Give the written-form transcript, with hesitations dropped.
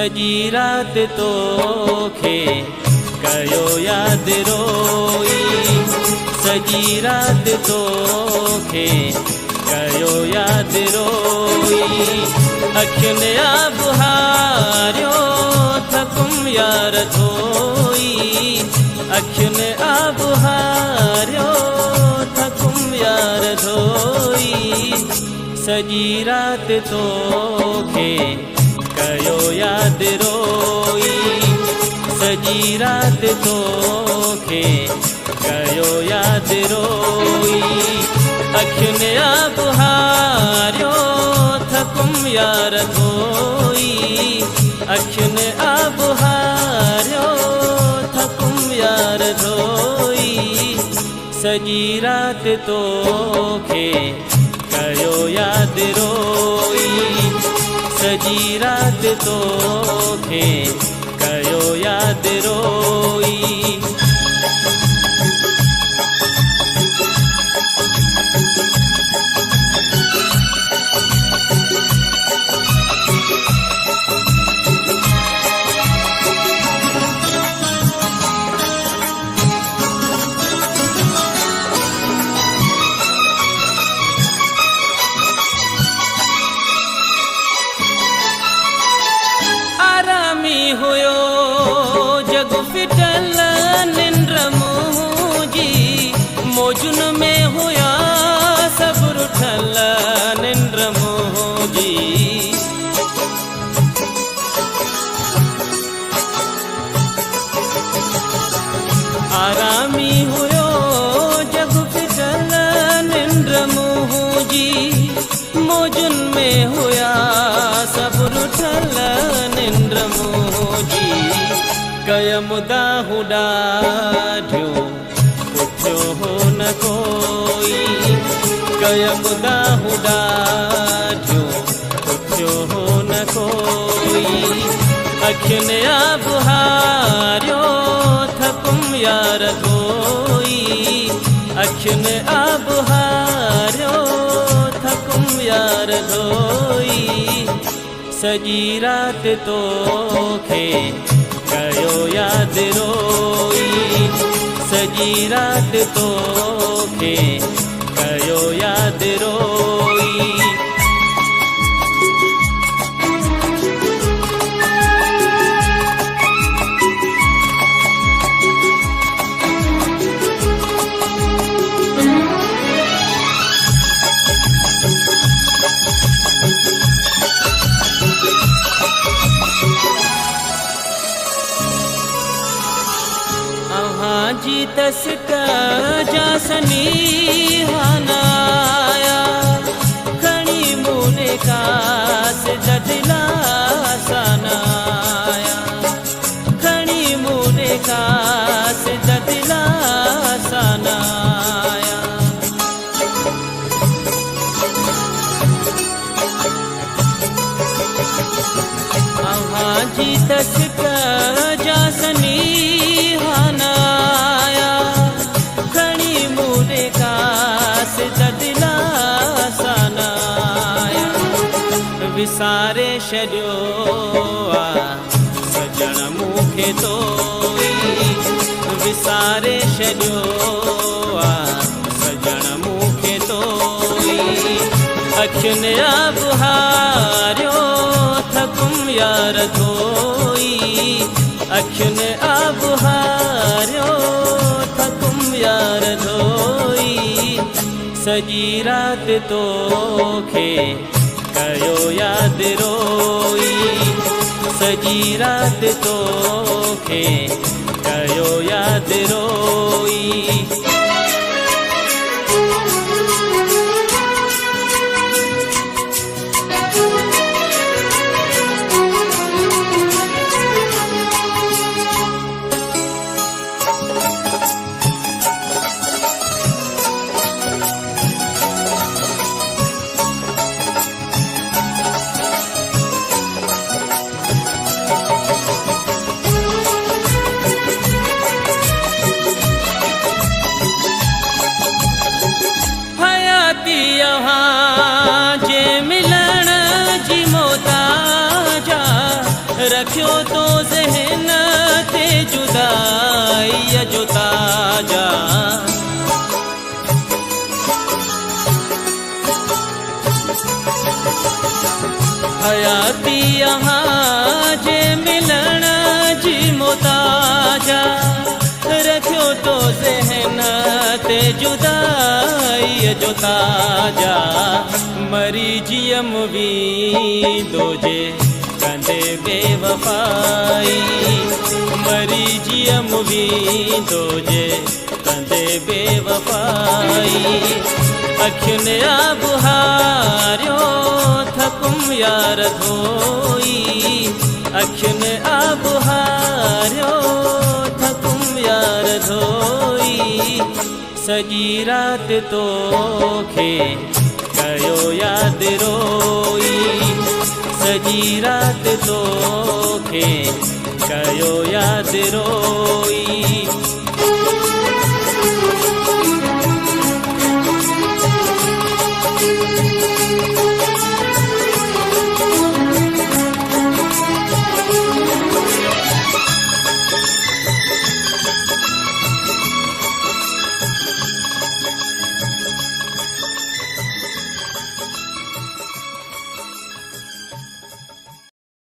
सजी रात तोखे कयो याद रोई, सजी रात तोखे कयो याद रोई। अखियुनि आब हारियो थकुम यार धोई, अखियुनि आब हारियो थकुम यार धोई। सजी रात तोखे कयो याद रोई, सजी रात तोखे कयो याद रोई। अखियुनि आब हारियो थकुम यार धोई, अखियुनि आब हारियो थकुम यार धोई। सजी रात तोखे कयो याद रोई, सजी रात तोखे कयो याद रोई। हुयो जग फिटल निंद्र मुंहिंजी, मौजुन में हुया सब रुठल निंद्र मुंहिंजी। आरामी हुयो जग फिटल निंद्र मुंहिंजी, मौजुन में हुया सब रुठल निंद्र मुंहिंजी। कयम दाहु ॾाढियो पुठियो हो न कोई, कयम दाहु ॾाढियो पुठियो हो न कोई। अखियुनि आब हारियो थकुम यार धोई, अखियुनि आब हारियो थकुम यार धोई। सजी रात तोखे कयो याद रोई, सजी रात तोखे कयो याद रोई। जी तस्क जासनी हनाया, खणी मुने कास जदिला सनाया, खणी मुने कास जदिला सनाया। जी तस्क जासनी हनाया, खणी मुने कास जदिला सनाया। विसारे छॾियो सजण मूंखे तोई, विसारे छॾियो सजण मूंखे तोई। अखियुनि आब हारियो थकुम यार धोई, अखियुनि आब हारियो थकुम यार धोई। सजी रात तोखे कयो याद रोई, सजी रात तोखे कयो याद रोई। रखियो तो ज़हन ते जुदाई जो ताजा। हयाती यहाँ जे मिलण जी मोताजा, रखियो तो ज़हन ते जुदाई जो ताजा। मरी जियम भी दोजे कंदे बेवफाई, मरी जियम भी दोजे कंदे बेवफाई। अखियुनि आबु हारियो थकुम यार धोई, अखियुनि आबु हारियो थकुम यार धोई। सॼी राति तोखे कयो यादि रोई, सॼी राति तोखे कयो यादि रोई।